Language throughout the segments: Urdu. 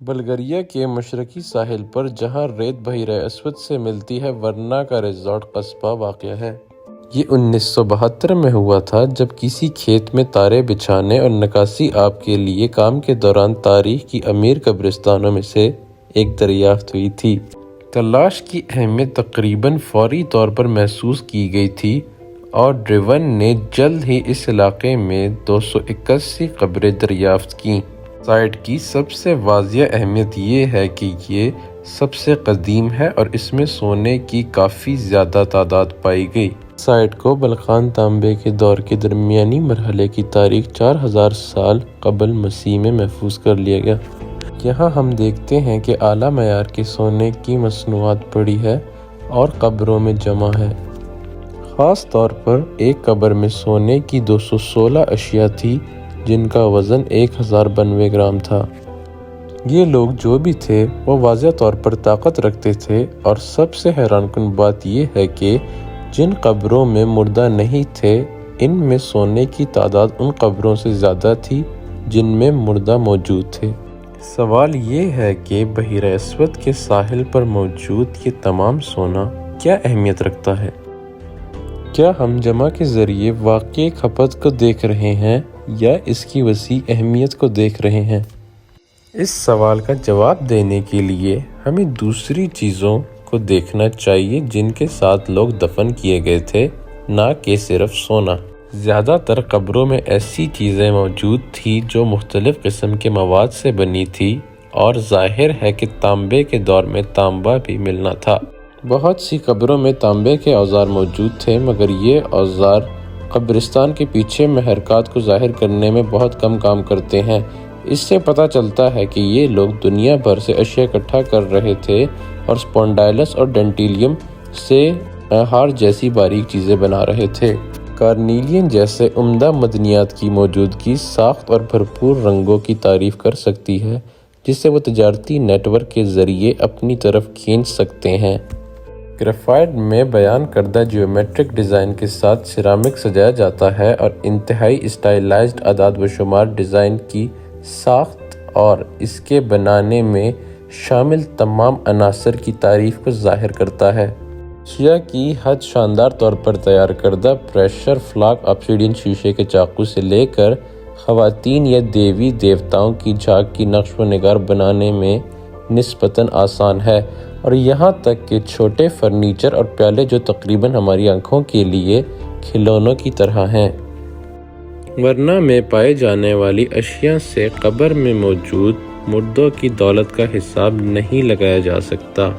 بلغاریہ کے مشرقی ساحل پر جہاں ریت بحیرہ اسود سے ملتی ہے ورنا کا ریزارٹ قصبہ واقع ہے۔ یہ 1972 میں ہوا تھا جب کسی کھیت میں تارے بچھانے اور نکاسی آب کے لیے کام کے دوران تاریخ کی امیر قبرستانوں میں سے ایک دریافت ہوئی تھی۔ تلاش کی اہمیت تقریباً فوری طور پر محسوس کی گئی تھی اور ڈریون نے جلد ہی اس علاقے میں 281 قبریں دریافت کیں۔ سائٹ کی سب سے واضح اہمیت یہ ہے کہ یہ سب سے قدیم ہے اور اس میں سونے کی کافی زیادہ تعداد پائی گئی۔ سائٹ کو بلخان تانبے کے دور کے درمیانی مرحلے کی تاریخ 4000 سال قبل مسیح میں محفوظ کر لیا گیا۔ یہاں ہم دیکھتے ہیں کہ اعلیٰ معیار کے سونے کی مصنوعات پڑی ہے اور قبروں میں جمع ہے۔ خاص طور پر ایک قبر میں سونے کی 216 اشیاء تھی جن کا وزن 1092 گرام تھا۔ یہ لوگ جو بھی تھے وہ واضح طور پر طاقت رکھتے تھے اور سب سے حیران کن بات یہ ہے کہ جن قبروں میں مردہ نہیں تھے ان میں سونے کی تعداد ان قبروں سے زیادہ تھی جن میں مردہ موجود تھے۔ سوال یہ ہے کہ بحیرہ اسود کے ساحل پر موجود یہ تمام سونا کیا اہمیت رکھتا ہے؟ کیا ہم جمع کے ذریعے واقعی کھپت کو دیکھ رہے ہیں یا اس کی وسیع اہمیت کو دیکھ رہے ہیں؟ اس سوال کا جواب دینے کے لیے ہمیں دوسری چیزوں کو دیکھنا چاہیے جن کے ساتھ لوگ دفن کیے گئے تھے، نہ کہ صرف سونا۔ زیادہ تر قبروں میں ایسی چیزیں موجود تھیں جو مختلف قسم کے مواد سے بنی تھی اور ظاہر ہے کہ تانبے کے دور میں تانبا بھی ملنا تھا۔ بہت سی قبروں میں تانبے کے اوزار موجود تھے مگر یہ اوزار قبرستان کے پیچھے محرکات کو ظاہر کرنے میں بہت کم کام کرتے ہیں۔ اس سے پتہ چلتا ہے کہ یہ لوگ دنیا بھر سے اشیاء اکٹھا کر رہے تھے اور سپونڈائلس اور ڈینٹیلیم سے ہار جیسی باریک چیزیں بنا رہے تھے۔ کارنیلین جیسے عمدہ معدنیات کی موجودگی ساخت اور بھرپور رنگوں کی تعریف کر سکتی ہے جسے وہ تجارتی نیٹ ورک کے ذریعے اپنی طرف کھینچ سکتے ہیں۔ گریفائٹ میں بیان کردہ جیومیٹرک ڈیزائن کے ساتھ سیرامک سجایا جاتا ہے اور انتہائی اسٹائلائزڈ اعداد و شمار ڈیزائن کی ساخت اور اس کے بنانے میں شامل تمام عناصر کی تعریف کو ظاہر کرتا ہے۔ اشیاء کی حد شاندار طور پر تیار کردہ پریشر فلاک آبسیڈین شیشے کے چاقو سے لے کر خواتین یا دیوی دیوتاؤں کی جھاگ کی نقش و نگار بنانے میں نسبتاً آسان ہے، اور یہاں تک کہ چھوٹے فرنیچر اور پیالے جو تقریباً ہماری آنکھوں کے لیے کھلونوں کی طرح ہیں۔ ورنا میں پائے جانے والی اشیاء سے قبر میں موجود مردوں کی دولت کا حساب نہیں لگایا جا سکتا۔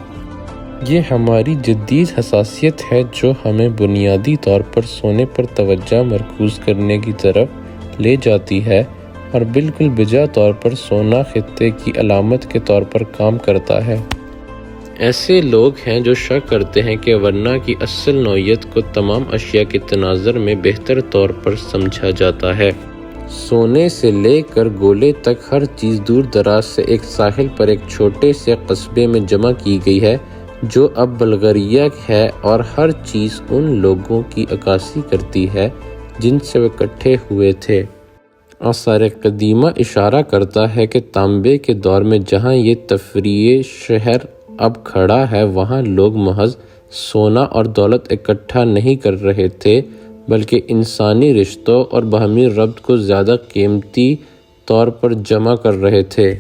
یہ ہماری جدید حساسیت ہے جو ہمیں بنیادی طور پر سونے پر توجہ مرکوز کرنے کی طرف لے جاتی ہے اور بالکل بجا طور پر سونا خطے کی علامت کے طور پر کام کرتا ہے۔ ایسے لوگ ہیں جو شک کرتے ہیں کہ ورنا کی اصل نوعیت کو تمام اشیاء کے تناظر میں بہتر طور پر سمجھا جاتا ہے۔ سونے سے لے کر گولے تک ہر چیز دور دراز سے ایک ساحل پر ایک چھوٹے سے قصبے میں جمع کی گئی ہے جو اب بلغاریہ ہے، اور ہر چیز ان لوگوں کی عکاسی کرتی ہے جن سے وہ اکٹھے ہوئے تھے۔ آثار قدیمہ اشارہ کرتا ہے کہ تانبے کے دور میں جہاں یہ تفریحی شہر اب کھڑا ہے وہاں لوگ محض سونا اور دولت اکٹھا نہیں کر رہے تھے بلکہ انسانی رشتوں اور باہمی ربط کو زیادہ قیمتی طور پر جمع کر رہے تھے۔